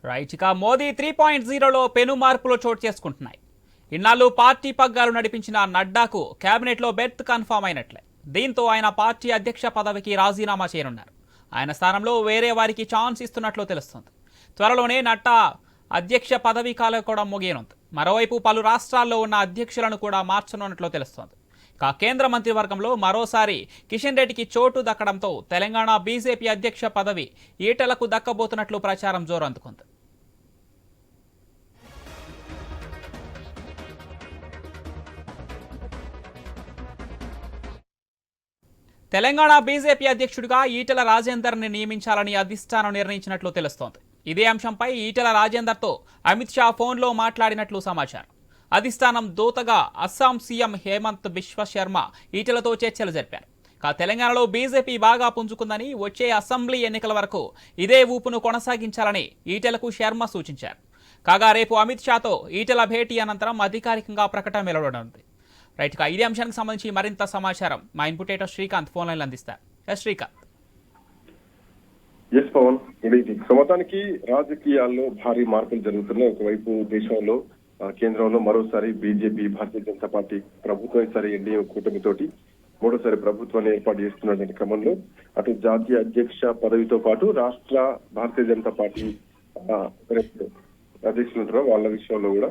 Right. ఇక మోదీ 3.0లో పెను మార్పులు చోటు చేసుకుంటున్నాయి. ఇన్నాళ్ళు పార్టీ పగ్గాలు నడిపించిన నడ్డాకు కేబినెట్లో బెర్త్ కన్ఫర్మ్ అయినట్లే. దీంతో ఆయన పార్టీ అధ్యక్ష పదవికి రాజీనామా చేయనున్నారు. ఆయన స్థానంలో వేరే వారికి ఛాన్స్ ఇస్తున్నట్లు తెలుస్తుంది. త్వరలోనే నడ్డా అధ్యక్ష పదవి కాలం కూడా ముగియనుంది. మరోవైపు పలు రాష్ట్రాల్లో ఉన్న అధ్యక్షులను కూడా మార్చనున్నట్లు తెలుస్తోంది. ఇక కేంద్ర మంత్రివర్గంలో మరోసారి కిషన్ రెడ్డికి చోటు దక్కడంతో తెలంగాణ బీజేపీ అధ్యక్ష పదవి ఈటెలకు దక్కబోతున్నట్లు ప్రచారం జోరందుకుంది. తెలంగాణ బీజేపీ అధ్యక్షుడిగా ఈటెల రాజేందర్ని నియమించాలని అధిష్టానం నిర్ణయించినట్లు తెలుస్తోంది. ఇదే అంశంపై ఈటెల రాజేందర్తో అమిత్ షా ఫోన్లో మాట్లాడినట్లు సమాచారం. అధిష్టానం దూతగా అస్సాం సీఎం హేమంత్ బిశ్వ శర్మ ఈటెలతో చర్చలు జరిపారు. తెలంగాణలో బీజేపీ బాగా పుంజుకుందని, వచ్చే అసెంబ్లీ ఎన్నికల వరకు ఇదే ఊపును కొనసాగించాలని ఈటెలకు శర్మ సూచించారు. కాగా రేపు అమిత్ షాతో ఈటెల భేటీ అనంతరం అధికారికంగా ప్రకటన వెలువడనుంది. రైట్. ఇదే అంశానికి సంబంధించి మరింత సమాచారం మా ఇన్పుట్ ఎడిటర్ శ్రీకాంత్ ఫోన్ లైన్లో అందిస్తారు. శ్రీకాంత్. ఎస్ పవన్, మొత్తానికి రాజకీయాల్లో భారీ మార్పులు జరుగుతున్నాయి. ఒకవైపు దేశంలో కేంద్రంలో మరోసారి బీజేపీ భారతీయ జనతా పార్టీ ప్రభుత్వం ఈసారి ఎన్డీఏ కూటమితోటి మూడోసారి ప్రభుత్వాన్ని ఏర్పాటు చేస్తున్న క్రమంలో అటు జాతీయ అధ్యక్ష పదవితో పాటు రాష్ట్ర భారతీయ జనతా పార్టీ అధ్యక్షులు ఉంటారో వాళ్ళ విషయంలో కూడా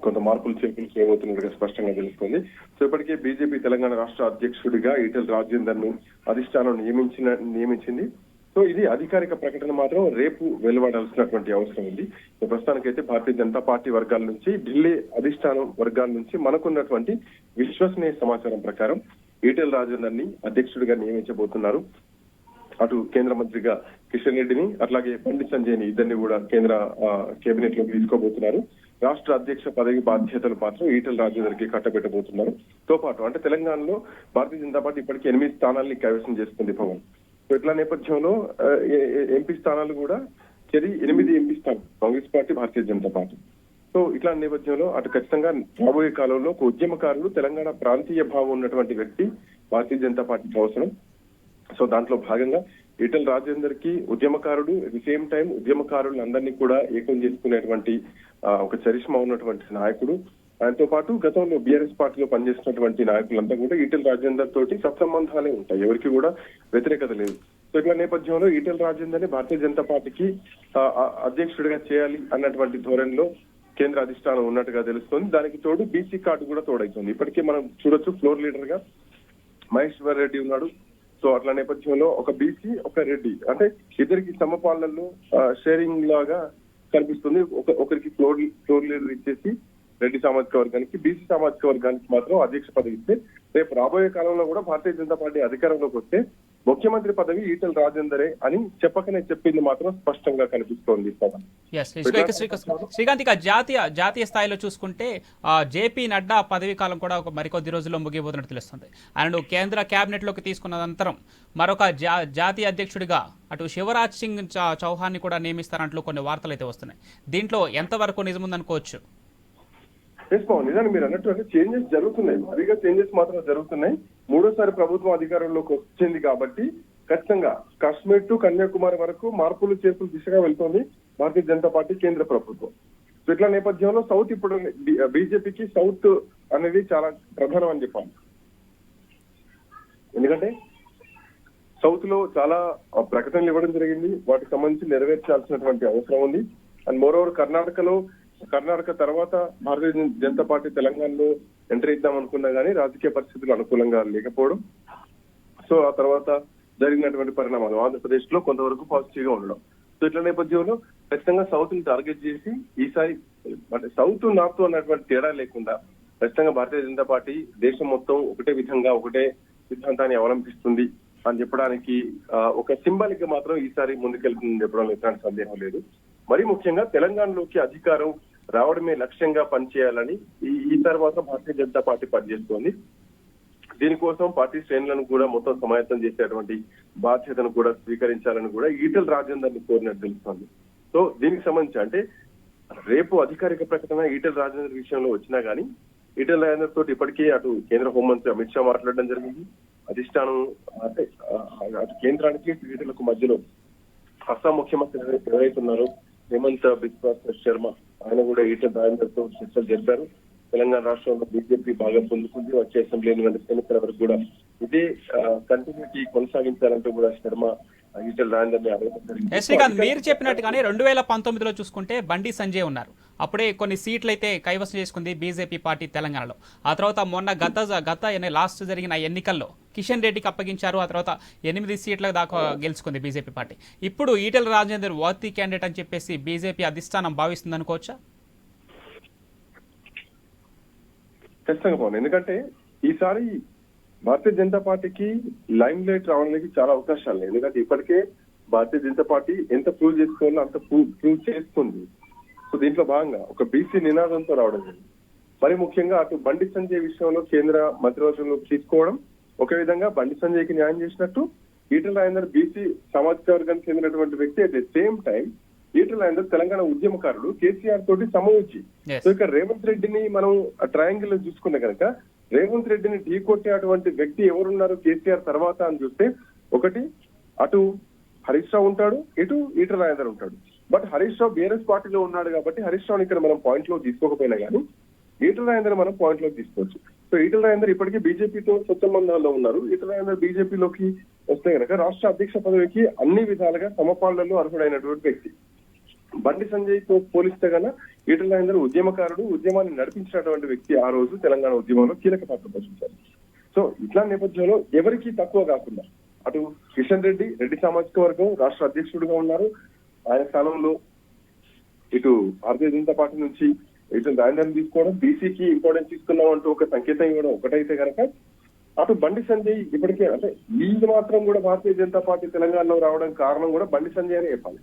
కొంత మార్పులు చేర్పులు చేయబోతున్నట్టుగా స్పష్టంగా తెలుస్తుంది. సో ఇప్పటికే బీజేపీ తెలంగాణ రాష్ట్ర అధ్యక్షుడిగా ఈటెల రాజేందర్ ను అధిష్టానం నియమించింది. సో ఇది అధికారిక ప్రకటన మాత్రం రేపు వెలువడాల్సినటువంటి అవసరం ఉంది. సో ప్రస్తుతానికైతే భారతీయ జనతా పార్టీ వర్గాల నుంచి, ఢిల్లీ అధిష్టానం వర్గాల నుంచి మనకున్నటువంటి విశ్వసనీయ సమాచారం ప్రకారం ఈటెల రాజేందర్ ని అధ్యక్షుడిగా నియమించబోతున్నారు. అటు కేంద్ర మంత్రిగా కిషన్ రెడ్డిని, అట్లాగే బండి సంజయ్ ని ఇద్దరిని కూడా కేంద్ర కేబినెట్ లోకి తీసుకోబోతున్నారు. రాష్ట్ర అధ్యక్ష పదవి బాధ్యతలు మాత్రం ఈటెల రాజేందర్ కి కట్టబెట్టబోతున్నారు. తో పాటు అంటే తెలంగాణలో భారతీయ జనతా పార్టీ ఇప్పటికీ 8 స్థానాల్ని కైవసం చేసుకుంది పవన్. సో ఇట్లా నేపథ్యంలో ఎంపీ స్థానాలు కూడా 8 ఎంపీ స్థానాలు Congress party, Bharatiya Janata party. So ఇట్లా నేపథ్యంలో అటు ఖచ్చితంగా రాబోయే కాలంలో ఒక ఉద్యమకారులు, తెలంగాణ ప్రాంతీయ భావం ఉన్నటువంటి వ్యక్తి భారతీయ జనతా పార్టీకి అవసరం. సో దాంట్లో భాగంగా ఈటెల రాజేందర్ కి ఉద్యమకారుడు, అట్ ది సేమ్ టైం ఉద్యమకారులను అందరినీ కూడా ఏకం చేసుకునేటువంటి ఒక చరిష్మా ఉన్నటువంటి నాయకుడు. ఆయనతో పాటు గతంలో బీఆర్ఎస్ పార్టీలో పనిచేసినటువంటి నాయకులంతా కూడా ఈటెల రాజేందర్ తోటి సత్సంబంధాలే ఉంటాయి, ఎవరికి కూడా వ్యతిరేకత లేదు. సో ఇట్లా నేపథ్యంలో ఈటెల రాజేందర్ ని భారతీయ జనతా పార్టీకి అధ్యక్షుడిగా చేయాలి అన్నటువంటి ధోరణిలో కేంద్ర అధిష్టానం ఉన్నట్టుగా తెలుస్తోంది. దానికి తోడు బీసీ కార్డు కూడా తోడైతుంది. ఇప్పటికే మనం చూడొచ్చు, ఫ్లోర్ లీడర్ గా మహేశ్వర్ రెడ్డి ఉన్నాడు. సో అట్లా నేపథ్యంలో ఒక బీసీ, ఒక రెడ్డి, అంటే ఇద్దరికి సమపాలనలో షేరింగ్ లాగా కనిపిస్తుంది. ఒకరికి ఫ్లోర్ లీడర్ ఇచ్చేసి రెడ్డి సామాజిక వర్గానికి, బీసీ సామాజిక వర్గానికి మాత్రం అధ్యక్ష పదవి ఇస్తే రేపు రాబోయే కాలంలో కూడా భారతీయ జనతా పార్టీ అధికారంలోకి వస్తే ముఖ్యమంత్రి పదవి ఈటెల రాజేందరే అని చెప్పకనే చెప్పింది మాత్రం స్పష్టంగా కనిపిస్తోంది. శ్రీకాంత్, ఇక జాతీయ స్థాయిలో చూసుకుంటే జేపీ నడ్డా పదవీ కాలం కూడా మరికొద్ది రోజుల్లో ముగియబోతున్నట్టు తెలుస్తుంది. ఆయన కేంద్ర కేబినెట్ లోకి తీసుకున్న అనంతరం మరొక జాతీయ అధ్యక్షుడిగా అటు శివరాజ్ సింగ్ చౌహాన్ ని కూడా నియమిస్తారంటూ కొన్ని వార్తలు అయితే వస్తున్నాయి. దీంట్లో ఎంతవరకు నిజముందనుకోవచ్చు? నిజాన్ని మీరు అన్నట్టు అంటే చేంజెస్ జరుగుతున్నాయి, భారీగా చేంజెస్ మాత్రం జరుగుతున్నాయి. మూడోసారి ప్రభుత్వం అధికారంలోకి వచ్చింది కాబట్టి ఖచ్చితంగా కాశ్మీర్ టు కన్యాకుమారి వరకు మార్పులు చేర్పులు దిశగా వెళ్తోంది భారతీయ జనతా పార్టీ కేంద్ర ప్రభుత్వం. సో ఇట్లా నేపథ్యంలో సౌత్ ఇప్పుడు బీజేపీకి సౌత్ అనేది చాలా ప్రధానం అని చెప్పాలి. ఎందుకంటే సౌత్ లో చాలా ప్రకటనలు ఇవ్వడం జరిగింది, వాటికి సంబంధించి నెరవేర్చాల్సినటువంటి అవసరం ఉంది. అండ్ మోరోవర్ కర్ణాటక తర్వాత భారతీయ జనతా పార్టీ తెలంగాణలో ఎంటర్ ఇద్దాం అనుకున్నా కానీ రాజకీయ పరిస్థితులు అనుకూలంగా లేకపోవడం, సో ఆ తర్వాత జరిగినటువంటి పరిణామాలు ఆంధ్రప్రదేశ్ లో కొంతవరకు పాజిటివ్ గా ఉండడం. సో ఇట్లా నేపథ్యంలో ఖచ్చితంగా సౌత్ ని టార్గెట్ చేసి ఈసారి అంటే సౌత్ నార్త్ అన్నటువంటి తేడా లేకుండా ఖచ్చితంగా భారతీయ జనతా పార్టీ దేశం మొత్తం ఒకటే విధంగా ఒకటే సిద్ధాంతాన్ని అవలంబిస్తుంది అని చెప్పడానికి ఒక సింబాలిక్ గా మాత్రం ఈసారి ముందుకెళ్తుందని చెప్పడంలో ఎట్లాంటి సందేహం లేదు. మరీ ముఖ్యంగా తెలంగాణలోకి అధికారం రావడమే లక్ష్యంగా పనిచేయాలని ఈ తర్వాత భారతీయ జనతా పార్టీ పనిచేస్తోంది. దీనికోసం పార్టీ శ్రేణులను కూడా మొత్తం సమాయత్తం చేసేటువంటి బాధ్యతను కూడా స్వీకరించాలని కూడా ఈటెల రాజేందర్ ని కోరినట్టు తెలుస్తోంది. సో దీనికి సంబంధించి అంటే రేపు అధికారిక ప్రకటన ఈటెల రాజేందర్ విషయంలో వచ్చినా గానీ ఈటెల రాజేందర్ తోటి ఇప్పటికే అటు కేంద్ర హోంమంత్రి అమిత్ షా మాట్లాడడం జరిగింది. అధిష్టానం అంటే అటు కేంద్రానికి ఈటెలకు మధ్యలో అస్సాం ముఖ్యమంత్రి ఎవరైతున్నారో హేమంత్ బిశ్వా శర్మ ఆయన కూడా ఈటల రాజేందర్ తో చర్చలు జరిపారు. తెలంగాణ రాష్ట్రంలో బీజేపీ బాగా పొందుకుంది. వచ్చే అసెంబ్లీ ఎన్నికల వరకు కూడా ఇదే కంటిన్యూటీ కొనసాగించాలంటూ కూడా శర్మ ఈటల రాజేందర్ ఎస్ శ్రీకాంత్, మీరు చెప్పినట్టుగానే 2019లో చూసుకుంటే బండి సంజయ్ ఉన్నారు. అప్పుడే కొన్ని సీట్లు అయితే కైవసం చేసుకుంది బీజేపీ పార్టీ తెలంగాణలో. ఆ తర్వాత మొన్న గత లాస్ట్ జరిగిన ఎన్నికల్లో కిషన్ రెడ్డికి అప్పగించారు. ఆ తర్వాత 8 సీట్ల దాకా గెలుచుకుంది బీజేపీ పార్టీ. ఇప్పుడు ఈటల రాజేందర్ వర్తీ క్యాండిడేట్ అని చెప్పేసి బీజేపీ అధిష్టానం భావిస్తుంది అనుకోవచ్చా? ఖచ్చితంగా పవన్, ఎందుకంటే ఈసారి భారతీయ జనతా పార్టీకి లైమ్ లైట్ రావడానికి చాలా అవకాశాలు ఉన్నాయి. ఎందుకంటే ఇప్పటికే భారతీయ జనతా పార్టీ ఎంత ప్రూవ్ చేసుకోవాలో అంత ప్రూవ్ చేసుకుంది. సో దీంట్లో భాగంగా ఒక బీసీ నినాదంతో రావడం జరిగింది. మరి ముఖ్యంగా అటు బండి సంజయ్ విషయంలో కేంద్ర మంత్రివర్గంలోకి తీసుకోవడం, ఒక విధంగా బండి సంజయ్కి న్యాయం చేసినట్టు ఈటల రాజేందర్ బీసీ సామాజిక వర్గానికి చెందినటువంటి వ్యక్తి. At the same time Etela Rajender Telangana ఉద్యమకారుడు, కేసీఆర్ తోటి సమూచి. సో ఇక్కడ రేవంత్ రెడ్డిని మనం ట్రయాంగిల్ లో చూసుకునే కనుక రేవంత్ రెడ్డిని ఢీకొట్టేటువంటి వ్యక్తి ఎవరున్నారు కేసీఆర్ తర్వాత అని చూస్తే, ఒకటి అటు హరీష్ రావు ఉంటాడు, ఇటు ఈటల రాజేందర్ ఉంటాడు. బట్ హరీష్ రావు బీఆర్ఎస్ పార్టీలో ఉన్నాడు కాబట్టి హరీష్ రావుని ఇక్కడ మనం పాయింట్ లో తీసుకోకపోయినా కానీ ఈటల రాజేందర్ మనం పాయింట్ లోకి తీసుకోవచ్చు. సో ఈటల రాజేందర్ ఇప్పటికీ బీజేపీతో స్వచ్ఛంబంధాల్లో ఉన్నారు. ఈటల రాజేందర్ బీజేపీలోకి వస్తే కనుక రాష్ట్ర అధ్యక్ష పదవికి అన్ని విధాలుగా సమపాళ్లలో అర్హుడైనటువంటి వ్యక్తి. బండి సంజయ్ తో పోలిస్తే కన్నా ఈటల రాజేందర్ ఉద్యమకారుడు, ఉద్యమాన్ని నడిపించినటువంటి వ్యక్తి. ఆ రోజు తెలంగాణ ఉద్యమంలో కీలక పాత్ర పోషించారు. సో ఇట్లా నేపథ్యంలో ఎవరికి తక్కువ కాకుండా అటు కిషన్ రెడ్డి సామాజిక వర్గం రాష్ట్ర అధ్యక్షుడిగా ఉన్నారు. ఆయన స్థానంలో ఇటు భారతీయ జనతా పార్టీ నుంచి ఈటల రాజేందర్ తీసుకోవడం, బీసీకి ఇంపార్టెన్స్ ఇస్తున్నాం అంటూ ఒక సంకేతం ఇవ్వడం ఒకటైతే కనుక, అటు బండి సంజయ్ ఇప్పటికే అంటే వీళ్ళు మాత్రం కూడా భారతీయ జనతా పార్టీ తెలంగాణలో రావడం కారణం కూడా బండి సంజయ్ అని చెప్పాలి.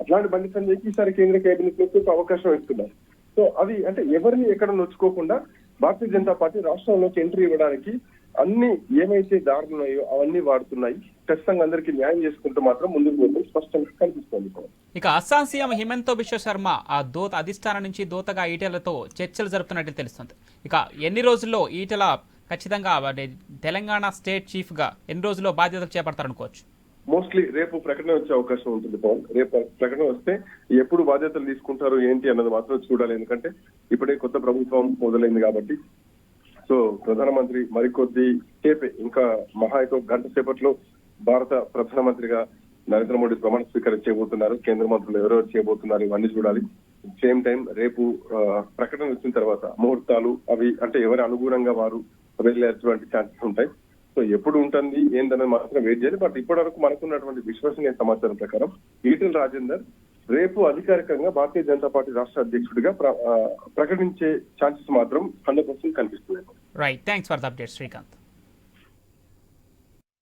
అట్లాంటి బండి సంజయ్కి ఈసారి కేంద్ర కేబినెట్ లో అవకాశం ఇస్తున్నారు. సో అది అంటే ఎవరిని ఎక్కడ నొచ్చుకోకుండా భారతీయ జనతా పార్టీ రాష్ట్రంలోకి ఎంట్రీ ఇవ్వడానికి అన్ని ఏమైతే దారులు ఉన్నాయో అవన్నీ వాడుతున్నాయి. ఖచ్చితంగా అందరికీ న్యాయం చేసుకుంటూ మాత్రం ముందుకు పోతే స్పష్టంగా కనిపిస్తుంది. ఇక అస్సాం సీఎం హిమంత బిశ్వ శర్మ ఆ అధిష్టానం నుంచి దూతగా ఈటెలతో చర్చలు జరుపుతున్నట్టు తెలుస్తుంది. ఇక ఎన్ని రోజుల్లో ఈటెల ఖచ్చితంగా తెలంగాణ స్టేట్ చీఫ్ గా ఎన్ని రోజుల్లో బాధ్యతలు చేపడతారనుకోవచ్చు? మోస్ట్లీ రేపు ప్రకటన వచ్చే అవకాశం ఉంటుంది పవన్. రేపు ప్రకటన వస్తే ఎప్పుడు బాధ్యతలు తీసుకుంటారు ఏంటి అన్నది మాత్రం చూడాలి. ఎందుకంటే ఇప్పుడే కొత్త ప్రభుత్వం మొదలైంది కాబట్టి. సో ప్రధానమంత్రి మరికొద్ది సేపే, ఇంకా మహా అయితే గంట సేపట్లో భారత ప్రధానమంత్రిగా నరేంద్ర మోడీ ప్రమాణ స్వీకారం చేయబోతున్నారు. కేంద్ర మంత్రులు ఎవరెవరు చేయబోతున్నారు ఇవన్నీ చూడాలి. సేమ్ టైం రేపు ప్రకటన వచ్చిన తర్వాత ముహూర్తాలు అవి అంటే ఎవరి అనుగుణంగా వారు వెళ్ళేటువంటి ఛాన్సెస్ ఉంటాయి. సో ఎప్పుడు ఉంటుంది ఏంటనేది మాత్రం వెయిట్ చేయాలి. బట్ ఇప్పటి వరకు మనకున్నటువంటి విశ్వసనీయ సమాచారం ప్రకారం ఈటల రాజేందర్ రేపు అధికారికంగా భారతీయ జనతా పార్టీ రాష్ట్ర అధ్యక్షుడిగా ప్రకటించే ఛాన్సెస్ మాత్రం 100% కనిపిస్తున్నాయి. Right, thanks for the update Srikanth.